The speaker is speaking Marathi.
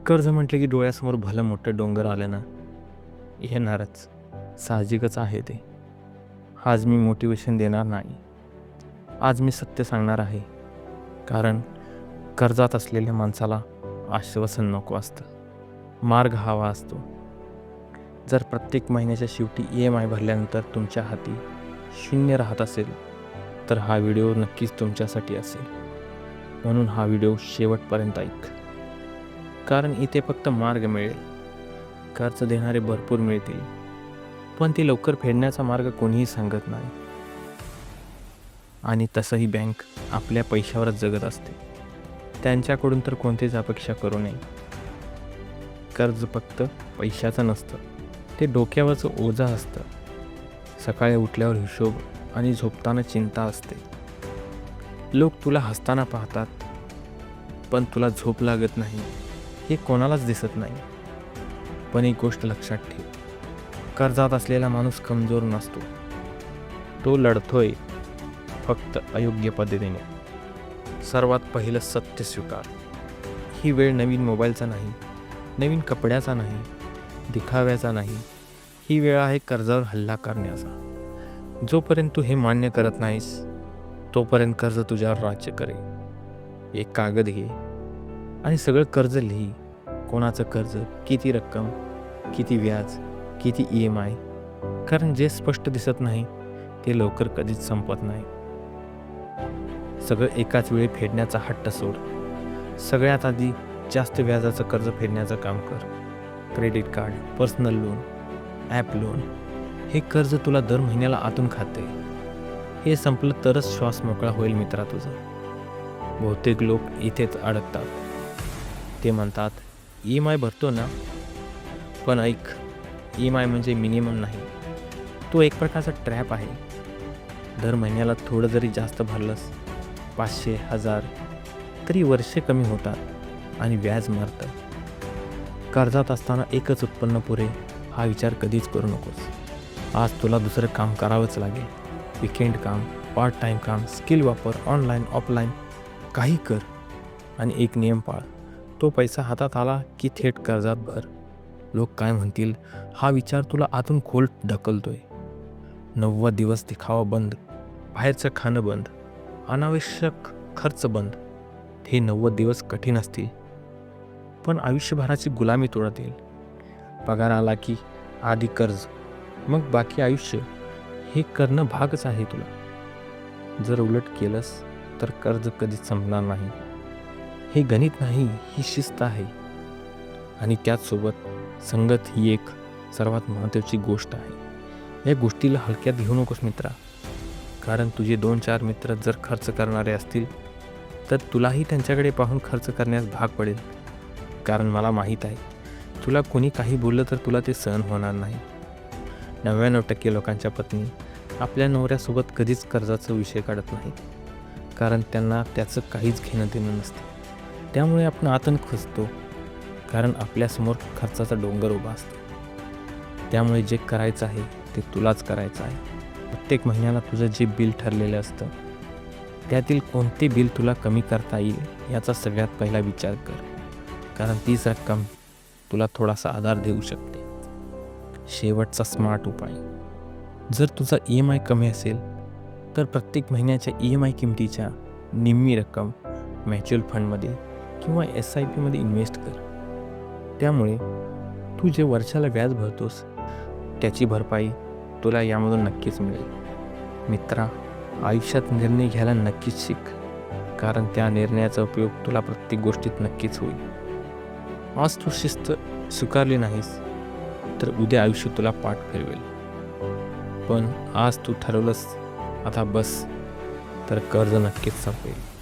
कर्ज म्हटलं की डोळ्यासमोर भलं मोठं डोंगर आलं ना, येणारच. साहजिकच आहे ते. आज मी मोटिवेशन देणार नाही. आज मी सत्य सांगणार आहे. कारण कर्जात असलेल्या माणसाला आश्वासन नको असतं. मार्ग हवा असतो. जर प्रत्येक महिन्याच्या शेवटी EMI भरल्यानंतर तुमच्या हाती शून्य राहत असेल, तर हा व्हिडिओ नक्कीच तुमच्यासाठी असेल. म्हणून हा व्हिडिओ शेवटपर्यंत ऐक. कारण इथे फक्त मार्ग मिळेल. कर्ज देणारे भरपूर मिळतील, पण ते लवकर फेडण्याचा मार्ग कोणीही सांगत नाही. आणि तसंही बँक आपल्या पैशावरच जगत असते. त्यांच्याकडून तर कोणतीच अपेक्षा करू नये. कर्ज फक्त पैशाचं नसतं, ते डोक्यावरचं ओझं असतं. सकाळी उठल्यावर हिशोब आणि झोपताना चिंता असते. लोक तुला हसताना पाहतात, पण तुला झोप लागत नाही हे कोणालाच दिसत नाही. पण एक गोष्ट लक्षात ठेव, कर्जात असलेला माणूस कमजोर नसतो. तो लढतोय, फक्त अयोग्य पद्धतीने. सर्वात पहिलं सत्य स्वीकार. ही वेळ नवीन मोबाईलचा नाही, नवीन कपड्याचा नाही, दिखाव्याचा नाही. ही वेळ आहे कर्जावर हल्ला करण्याचा. जोपर्यंत तू हे मान्य करत नाहीस, तोपर्यंत कर्ज तुझ्यावर राज्य करेल. एक कागद घे आणि सगळं कर्ज लिही. कोणाचं कर्ज, किती रक्कम, किती व्याज, किती EMI. कारण जे स्पष्ट दिसत नाही ते लवकर कधीच संपत नाही. सगळं एकाच वेळी फेडण्याचा हट्ट सोड. सगळ्यात आधी जास्त व्याजाचं कर्ज फेडण्याचं काम कर. Credit card, personal loan, app loan, हे कर्ज तुला दर महिन्याला आतून खाते. हे संपलं तरच श्वास मोकळा होईल मित्रा तुझा. बहुतेक लोक इथेच अडकतात. ते म्हणतात EMI भरतो ना, पण ऐक, EMI म्हणजे मिनिमम नाही. तो एक प्रकारचा ट्रॅप आहे. दर महिन्याला थोडं जरी जास्त भरलंस, 500, 1000, तरी वर्षे कमी होतात आणि व्याज मारतं. कर्जात असताना एकच उत्पन्न पुरे हा विचार कधीच करू नकोस. आज तुला दुसरं काम करावंच लागेल. विकेंड काम, पार्ट टाईम काम, स्किल वापर, ऑनलाईन ऑफलाईन, काही कर. आणि एक नियम पाळ, तो पैसा हातात आला की थेट कर्जात भर. लोक काय म्हणतील हा विचार तुला आतून खोल ढकलतोय. 90 दिवस दिखावा बंद, बाहेरचं खाणं बंद, अनावश्यक खर्च बंद. हे 90 दिवस कठीण असतील, पण आयुष्यभराची गुलामी तोडतील. पगार आला की आधी कर्ज, मग बाकी आयुष्य. हे करणं भागच आहे तुला. जर उलट केलंस तर कर्ज कधीच संपणार नाही. हे गणित नाही, ही शिस्त आहे. आणि त्याचसोबत संगत ही एक सर्वात महत्त्वाची गोष्ट आहे. या गोष्टीला हलक्यात घेऊ नकोस मित्रा. कारण तुझे 2-4 मित्र जर खर्च करणारे असतील, तर तुलाही त्यांच्याकडे पाहून खर्च करण्यास भाग पडेल. कारण मला माहीत आहे, तुला कोणी काही बोललं तर तुला ते सहन होणार नाही. 99% लोकांच्या पत्नी आपल्या नवऱ्यासोबत कधीच कर्जाचा विषय काढत नाहीत. कारण त्यांना त्याचं काहीच घेणं देणं नसते. त्यामुळे आपण आतून खचतो. कारण आपल्यासमोर खर्चाचा डोंगर उभा असतो. त्यामुळे जे करायचं आहे ते तुलाच करायचं आहे. प्रत्येक महिन्याला तुझं जे बिल ठरलेलं असतं, त्यातील कोणते बिल तुला कमी करता येईल याचा सगळ्यात पहिला विचार कर. कारण तीच रक्कम तुला थोडासा आधार देऊ शकते. शेवटचा स्मार्ट उपाय, जर तुझा EMI कमी असेल तर प्रत्येक महिन्याच्या EMI किमतीच्या निम्मी रक्कम म्युच्युअल फंडमध्ये किंवा SIP मध्ये इन्व्हेस्ट कर. त्यामुळे तू जे वर्षाला व्याज भरतोस त्याची भरपाई तुला यामधून नक्कीच मिळेल. मित्रा, आयुष्यात निर्णय घ्यायला नक्कीच शिक. कारण त्या निर्णयाचा उपयोग तुला प्रत्येक गोष्टीत नक्कीच होईल. आज तू शिस्त स्वीकारली नाहीस तर उद्या आयुष्य तुला पाठ फिरवेल. पण आज तू ठरवलंस आता बस, तर कर्ज नक्कीच संपेल.